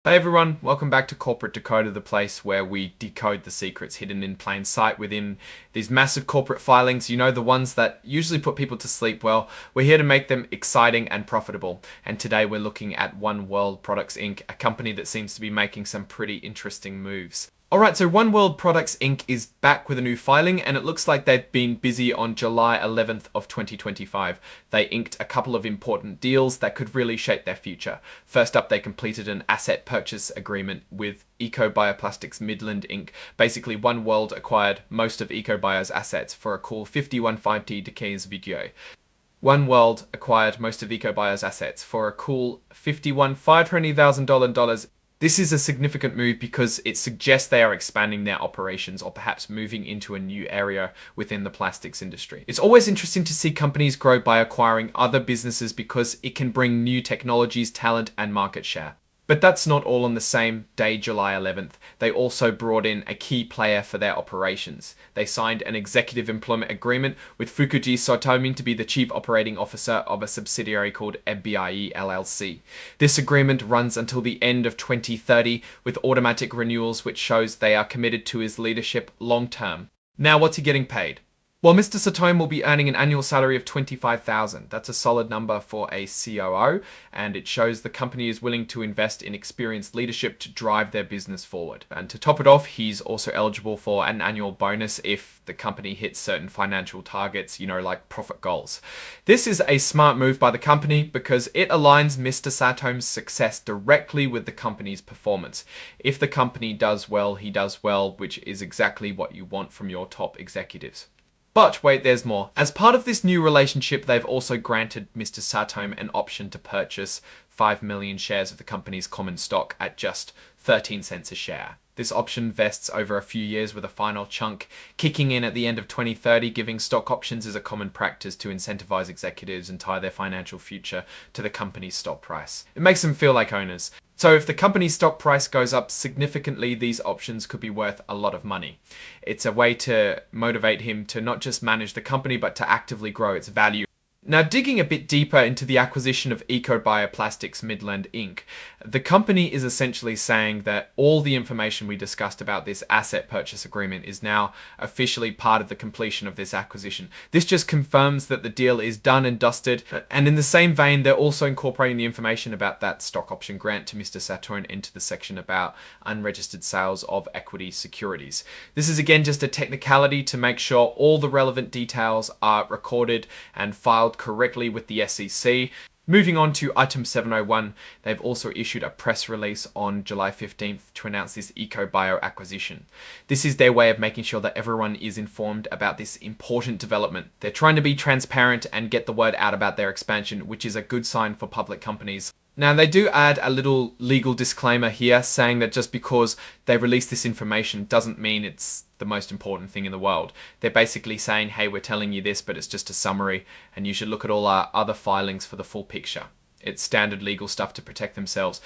Hey everyone, welcome back to Corporate Decoder, the place where we decode the secrets hidden in plain sight within these massive corporate filings. You know, the ones that usually put people to sleep. Well, we're here to make them exciting and profitable. And today we're looking at One World Products Inc., a company that seems to be making some pretty interesting moves. Alright, so One World Products Inc. is back with a new filing, and it looks like they've been busy on July 11th of 2025. They inked a couple of important deals that could really shape their future. First up, they completed an asset purchase agreement with Eco-Bioplastics Midland Inc. Basically, One World acquired most of Eco-Bio's assets for a cool 51.50 de 15 video. One World acquired most of Eco-Bio's assets for a cool $51,520,000. This is a significant move because it suggests they are expanding their operations or perhaps moving into a new area within the plastics industry. It's always interesting to see companies grow by acquiring other businesses because it can bring new technologies, talent, and market share. But that's not all on the same day, July 11th. They also brought in a key player for their operations. They signed an executive employment agreement with Fukuji Sotomi to be the chief operating officer of a subsidiary called MBIE LLC. This agreement runs until the end of 2030 with automatic renewals, which shows they are committed to his leadership long term. Now, what's he getting paid? Well, Mr. Satomi will be earning an annual salary of $25,000. That's a solid number for a COO, and it shows the company is willing to invest in experienced leadership to drive their business forward. And to top it off, he's also eligible for an annual bonus if the company hits certain financial targets, like profit goals. This is a smart move by the company because it aligns Mr. Satomi's success directly with the company's performance. If the company does well, he does well, which is exactly what you want from your top executives. But wait, there's more. As part of this new relationship, they've also granted Mr. Satomi an option to purchase 5 million shares of the company's common stock at just 13 cents a share. This option vests over a few years with a final chunk kicking in at the end of 2030. Giving stock options is a common practice to incentivize executives and tie their financial future to the company's stock price. It makes them feel like owners. So if the company's stock price goes up significantly, these options could be worth a lot of money. It's a way to motivate him to not just manage the company, but to actively grow its value. Now, digging a bit deeper into the acquisition of Eco-Bioplastics Midland Inc., the company is essentially saying that all the information we discussed about this asset purchase agreement is now officially part of the completion of this acquisition. This just confirms that the deal is done and dusted, and in the same vein, they're also incorporating the information about that stock option grant to Mr. Satomi into the section about unregistered sales of equity securities. This is again just a technicality to make sure all the relevant details are recorded and filed correctly with the SEC. Moving on to item 701, they've also issued a press release on July 15th to announce this Eco-Bio acquisition. This is their way of making sure that everyone is informed about this important development. They're trying to be transparent and get the word out about their expansion, which is a good sign for public companies. Now, they do add a little legal disclaimer here saying that just because they release this information doesn't mean it's the most important thing in the world. They're basically saying, hey, we're telling you this, but it's just a summary, and you should look at all our other filings for the full picture. It's standard legal stuff to protect themselves.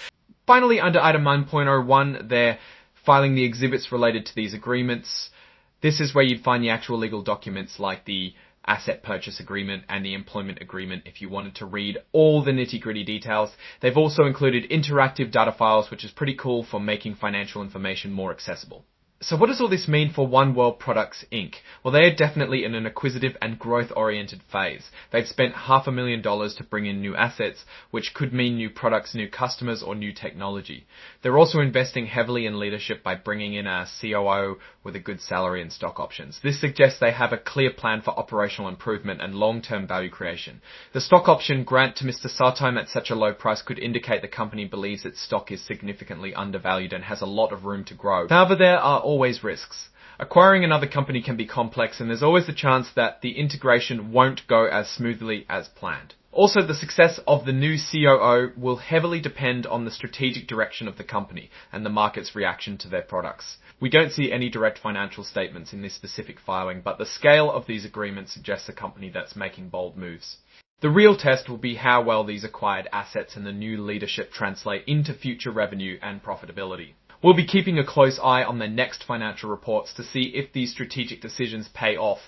Finally, under item 9.01, they're filing the exhibits related to these agreements. This is where you'd find the actual legal documents like the asset purchase agreement and the employment agreement if you wanted to read all the nitty-gritty details. They've also included interactive data files, which is pretty cool for making financial information more accessible. So what does all this mean for One World Products Inc.? Well, they are definitely in an acquisitive and growth-oriented phase. They've spent $500,000 to bring in new assets, which could mean new products, new customers, or new technology. They're also investing heavily in leadership by bringing in a COO with a good salary and stock options. This suggests they have a clear plan for operational improvement and long-term value creation. The stock option grant to Mr. Satomi at such a low price could indicate the company believes its stock is significantly undervalued and has a lot of room to grow. However, there are always risks. Acquiring another company can be complex, and there's always the chance that the integration won't go as smoothly as planned. Also, the success of the new COO will heavily depend on the strategic direction of the company and the market's reaction to their products. We don't see any direct financial statements in this specific filing, but the scale of these agreements suggests a company that's making bold moves. The real test will be how well these acquired assets and the new leadership translate into future revenue and profitability. We'll be keeping a close eye on their next financial reports to see if these strategic decisions pay off.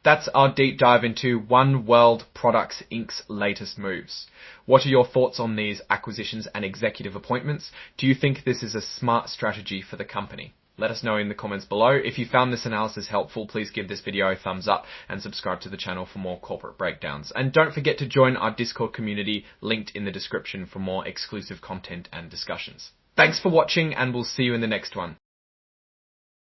That's our deep dive into One World Products Inc.'s latest moves. What are your thoughts on these acquisitions and executive appointments? Do you think this is a smart strategy for the company? Let us know in the comments below. If you found this analysis helpful, please give this video a thumbs up and subscribe to the channel for more corporate breakdowns. And don't forget to join our Discord community linked in the description for more exclusive content and discussions. Thanks for watching, and we'll see you in the next one.